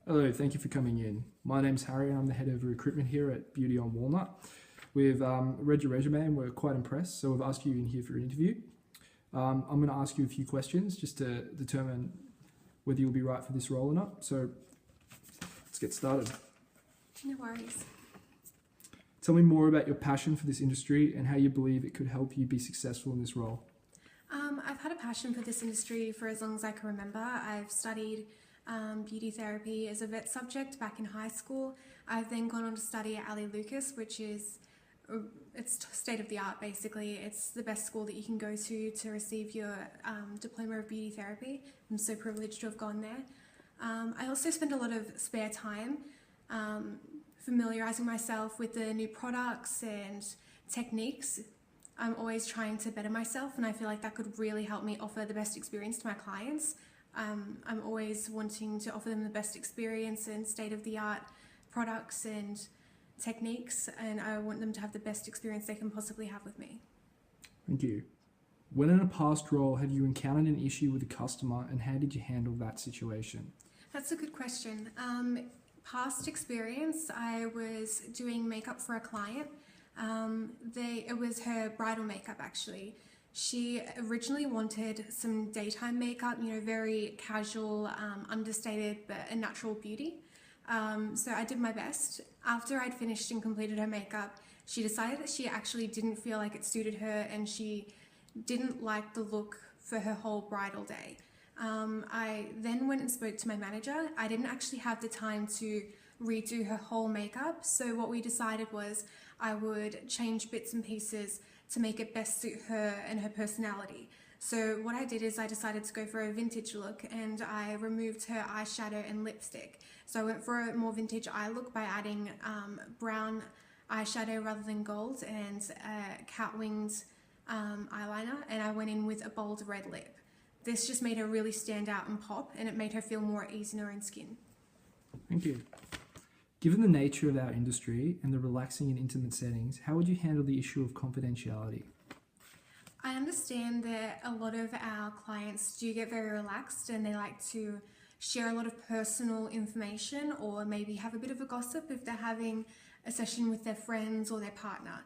Hello, thank you for coming in. My name's Harry and I'm the head of recruitment here at Beauty on Walnut. We've read your resume and we're quite impressed, so we've asked you in here for an interview. I'm going to ask you a few questions just to determine whether you'll be right for this role or not. So let's get started. No worries. Tell me more about your passion for this industry and how you believe it could help you be successful in this role. I've had a passion for this industry for as long as I can remember. I've studied beauty therapy as a vet subject back in high school. I've then gone on to study at Ali Lucas, which is it's state of the art basically. It's the best school that you can go to receive your diploma of beauty therapy. I'm so privileged to have gone there. I also spend a lot of spare time familiarising myself with the new products and techniques. I'm always trying to better myself, and I feel like that could really help me offer the best experience to my clients. I'm always wanting to offer them the best experience and state-of-the-art products and techniques, and I want them to have the best experience they can possibly have with me. Thank you. When in a past role have you encountered an issue with a customer and how did you handle that situation? That's a good question. Past experience, I was doing makeup for a client. It was her bridal makeup actually. She originally wanted some daytime makeup, very casual, understated, but a natural beauty. So I did my best. After I'd finished and completed her makeup, she decided that she actually didn't feel like it suited her and she didn't like the look for her whole bridal day. I then went and spoke to my manager. I didn't actually have the time to redo her whole makeup, so what we decided was I would change bits and pieces to make it best suit her and her personality. So what I did is I decided to go for a vintage look and I removed her eyeshadow and lipstick. So I went for a more vintage eye look by adding brown eyeshadow rather than gold and a cat-winged eyeliner, and I went in with a bold red lip. This just made her really stand out and pop, and it made her feel more at ease in her own skin. Thank you. Given the nature of our industry and the relaxing and intimate settings, how would you handle the issue of confidentiality? I understand that a lot of our clients do get very relaxed and they like to share a lot of personal information or maybe have a bit of a gossip if they're having a session with their friends or their partner.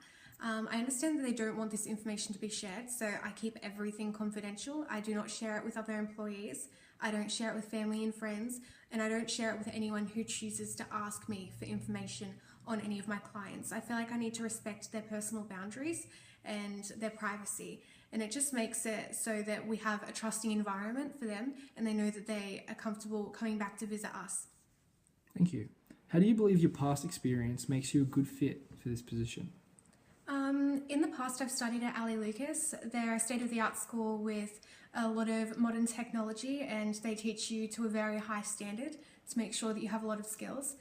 I understand that they don't want this information to be shared, so I keep everything confidential. I do not share it with other employees, I don't share it with family and friends, and I don't share it with anyone who chooses to ask me for information on any of my clients. I feel like I need to respect their personal boundaries and their privacy, and it just makes it so that we have a trusting environment for them and they know that they are comfortable coming back to visit us. Thank you. How do you believe your past experience makes you a good fit for this position? In the past, I've studied at Ali Lucas. They're a state-of-the-art school with a lot of modern technology, and they teach you to a very high standard to make sure that you have a lot of skills.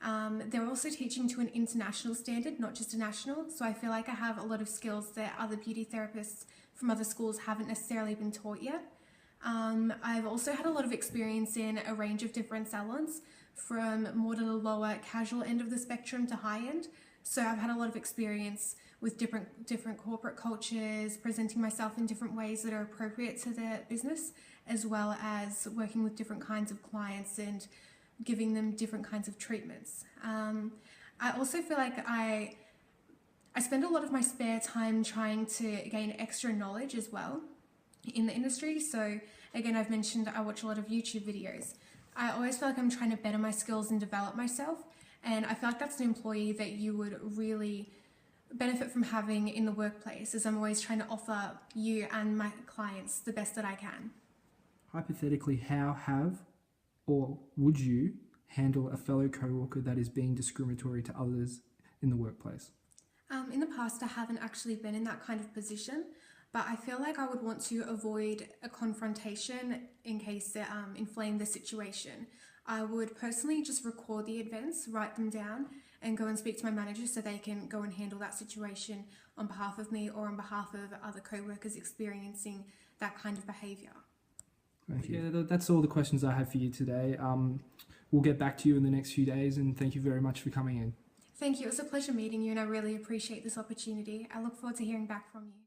They're also teaching to an international standard, not just a national, so I feel like I have a lot of skills that other beauty therapists from other schools haven't necessarily been taught yet. I've also had a lot of experience in a range of different salons, from more to the lower casual end of the spectrum to high end. So I've had a lot of experience with different corporate cultures, presenting myself in different ways that are appropriate to their business, as well as working with different kinds of clients and giving them different kinds of treatments. I also feel like I spend a lot of my spare time trying to gain extra knowledge as well in the industry. So again, I've mentioned I watch a lot of YouTube videos. I always feel like I'm trying to better my skills and develop myself, and I feel like that's an employee that you would really benefit from having in the workplace, as I'm always trying to offer you and my clients the best that I can. Hypothetically, how have or would you handle a fellow co-worker that is being discriminatory to others in the workplace? In the past, I haven't actually been in that kind of position, but I feel like I would want to avoid a confrontation in case it inflamed the situation. I would personally just record the events, write them down, and go and speak to my manager so they can go and handle that situation on behalf of me or on behalf of other co-workers experiencing that kind of behaviour. Thank you. Yeah, that's all the questions I have for you today. We'll get back to you in the next few days, and thank you very much for coming in. Thank you. It was a pleasure meeting you, and I really appreciate this opportunity. I look forward to hearing back from you.